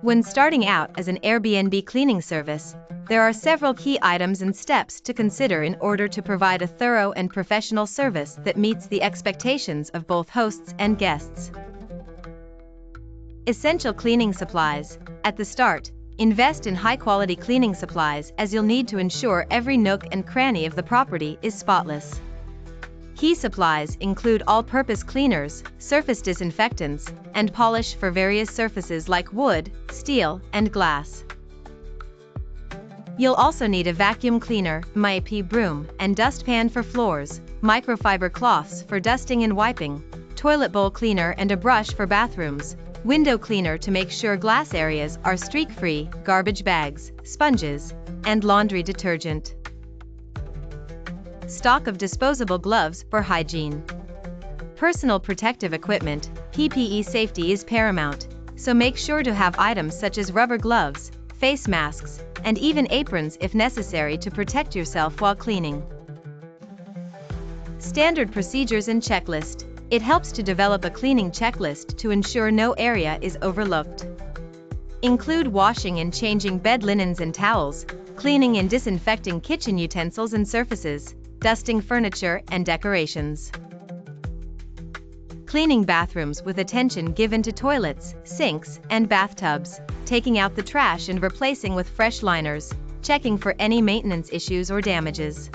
When starting out as an Airbnb cleaning service, there are several key items and steps to consider in order to provide a thorough and professional service that meets the expectations of both hosts and guests. Essential cleaning supplies. At the start, invest in high-quality cleaning supplies as you'll need to ensure every nook and cranny of the property is spotless. Key supplies include all-purpose cleaners, surface disinfectants, and polish for various surfaces like wood, steel, and glass. You'll also need a vacuum cleaner, MIP broom, and dustpan for floors, microfiber cloths for dusting and wiping, toilet bowl cleaner and a brush for bathrooms, window cleaner to make sure glass areas are streak-free, garbage bags, sponges, and laundry detergent. Stock of disposable gloves for hygiene. Personal protective equipment, PPE safety is paramount, so make sure to have items such as rubber gloves, face masks, and even aprons if necessary to protect yourself while cleaning. Standard procedures and checklist. It helps to develop a cleaning checklist to ensure no area is overlooked. Include washing and changing bed linens and towels, cleaning and disinfecting kitchen utensils and surfaces, dusting furniture and decorations. Cleaning bathrooms with attention given to toilets, sinks, and bathtubs, taking out the trash and replacing with fresh liners, checking for any maintenance issues or damages.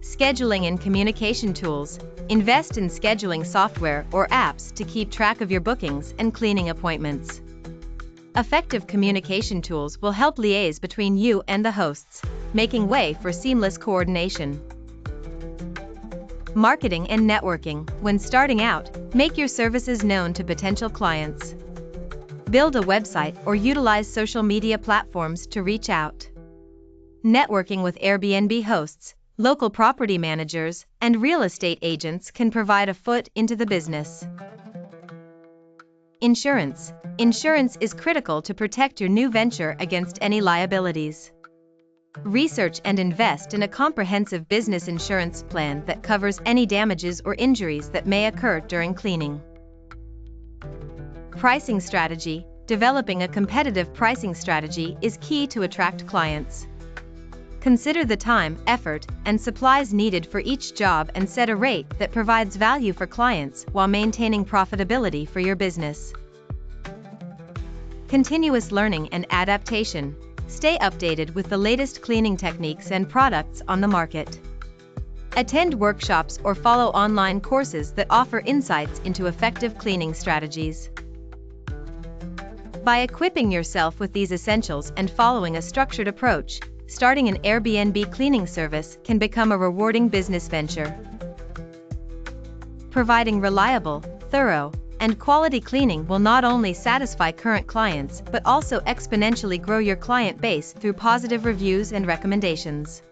Scheduling and communication tools. Invest in scheduling software or apps to keep track of your bookings and cleaning appointments. Effective communication tools will help liaise between you and the hosts, making way for seamless coordination. Marketing and networking. When starting out, make your services known to potential clients. Build a website or utilize social media platforms to reach out. Networking with Airbnb hosts, local property managers, and real estate agents can provide a foot into the business. Insurance. Insurance is critical to protect your new venture against any liabilities. Research and invest in a comprehensive business insurance plan that covers any damages or injuries that may occur during cleaning. Pricing strategy. Developing a competitive pricing strategy is key to attract clients. Consider the time, effort, and supplies needed for each job and set a rate that provides value for clients while maintaining profitability for your business. Continuous learning and adaptation. Stay updated with the latest cleaning techniques and products on the market. Attend workshops or follow online courses that offer insights into effective cleaning strategies. By equipping yourself with these essentials and following a structured approach, starting an Airbnb cleaning service can become a rewarding business venture. Providing reliable, thorough, and quality cleaning will not only satisfy current clients but also exponentially grow your client base through positive reviews and recommendations.